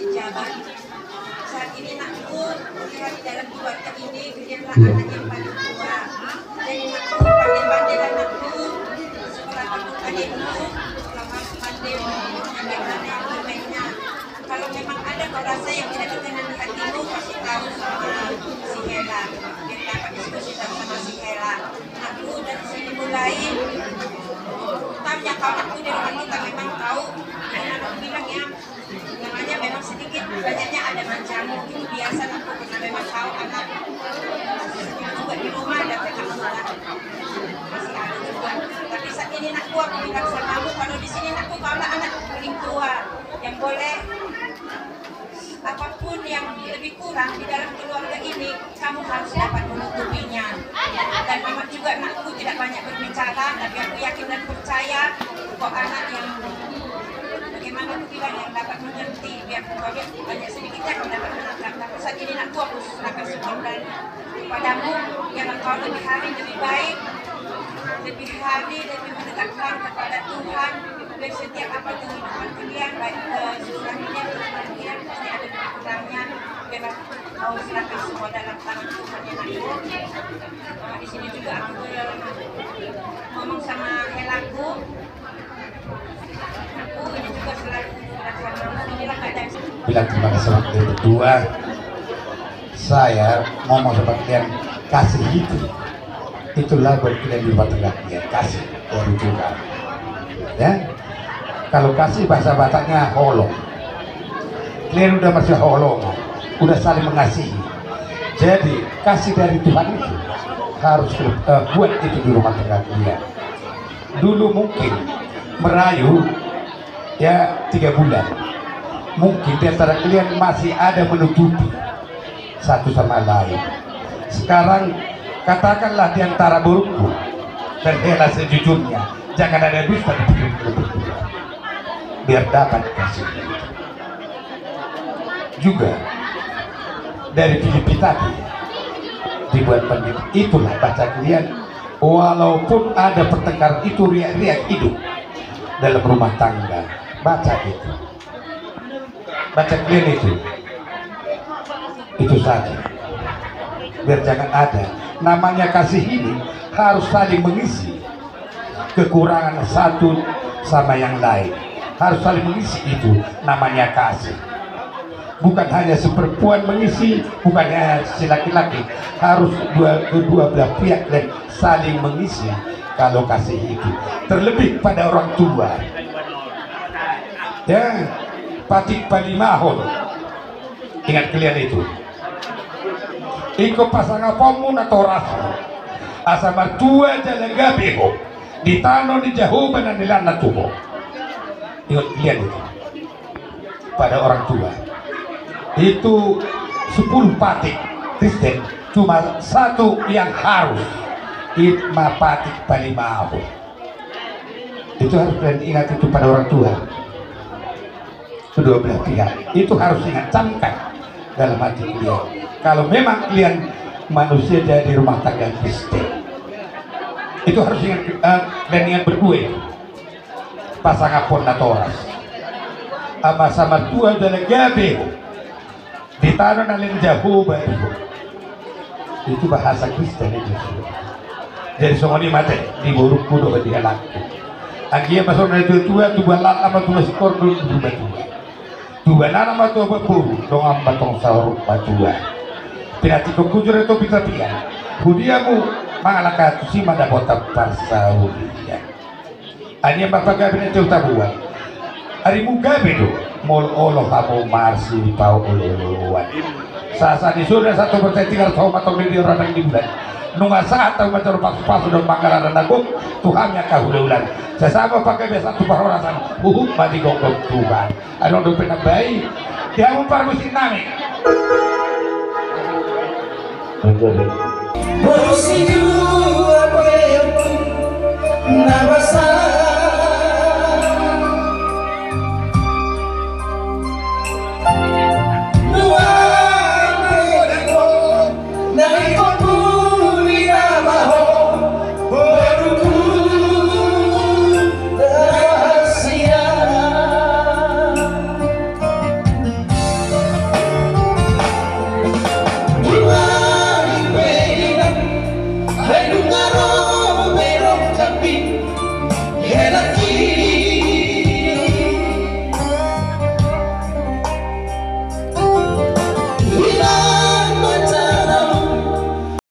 sejabat. Saat ini nakku melihat di dalam keluarga ini kalianlah anak yang paling tua. Jadi nakku pandai-pandai dan nakku sekolah takut adikmu selama pandai bagaimana yang bermainnya. Kalau memang ada kau rasa yang tidak berkenan di hatimu, kasih tahu sama si Hela. Kita dapat diskusi sama si Hela. Nakku dari sini mulai tanya kalau aku di rumah kita memang tahu dan aku bilang ya namanya memang sedikit banyaknya ada mancamu itu biasa aku karena memang tahu anak juga di rumah ada anak masih ada juga tapi saat ini nakku aku bilang sama kamu kalau di sini nakku kaulah anak paling tua yang boleh apapun yang lebih kurang di dalam keluarga ini kamu harus dapat menutupinya dan mama juga anakku tidak banyak berbicara tapi aku yakin dan percaya kok anak yang bagaimana aku bilang yang dapat mengerti biar kau lihat banyak sedikitnya kau dapat menangkap tapi saat ini anakku aku serahkan semua dan kepadamu yang kau lebih hari lebih baik lebih hari lebih mendekatkan kepada Tuhan dan setiap apa kehidupan kalian baik suaminya kalian pasti ada lebih kurangnya memang mau serahkan semua dalam tangan Tuhan yang aku di sini juga aku ngomong sama Helaku aku ini juga selalu inilah keadaan bilang terima kasih sama kalian berdua. Saya ngomong sama kalian kasih itulah buat kalian di rumah tangga kalian kasih dari Tuhan ya. Kalau kasih bahasa Bataknya holong. Kalian udah masih holong, udah saling mengasihi. Jadi kasih dari Tuhan itu harus buat itu di rumah tangga kalian. Dulu mungkin merayu ya 3 bulan. Mungkin di antara kalian masih ada menutupi satu sama lain. Sekarang katakanlah di antara burukku dan Hela sejujurnya, jangan ada dusta di pikiran berdua. Biar dapat kasih juga dari Filipi tadi dibuat pendiri itulah baca kalian walaupun ada pertengkaran itu riak-riak hidup dalam rumah tangga baca kalian itu saja biar jangan ada namanya kasih ini harus saling mengisi kekurangan satu sama yang lain harus saling mengisi itu namanya kasih bukan hanya seperempuan mengisi bukan hanya si laki-laki harus kedua belah pihak dan saling mengisi kalau kasih itu terlebih pada orang tua ya patik palimahon ingat kalian itu iko pasangan pomun atau rasu asa martua jalan gabeho di tanah di jauh dan di lana tubuh ingat kalian itu pada orang tua itu 10 patik Kristen cuma satu yang harus itma patik palimahon itu harus kalian ingat itu pada orang tua kedua belah pihak itu harus ingat camkan dalam hati kalian kalau memang kalian manusia jadi rumah tangga Kristen itu harus ingat dan ingat berdua pasangan pon natoras ama sama tua dalam gabe di tanah nalin jauh baik itu bahasa Kristen itu jadi semua mati di buruk kudo ke dia laku akhirnya masuk dari tua lat ama tua skor dulu tua nana ama tua berburu dong ama tong sahur batua tidak tiga kujur itu bisa pian hudiamu mangalaka si mada botak parsa hudia hanya bapak gabe itu tabuan hari mugabe do mol olo kamu marsi pau olo sasa di sudah satu bertetingal tahu matang di orang di bulan nunga saat tahu macam pas sudah pangkalan aku Tuhannya kahulan sesama pakai biasa tu parorasan mati gonggong Tuhan ada udah pernah baik dia umpar musim nami Bosidu apa yang nabasa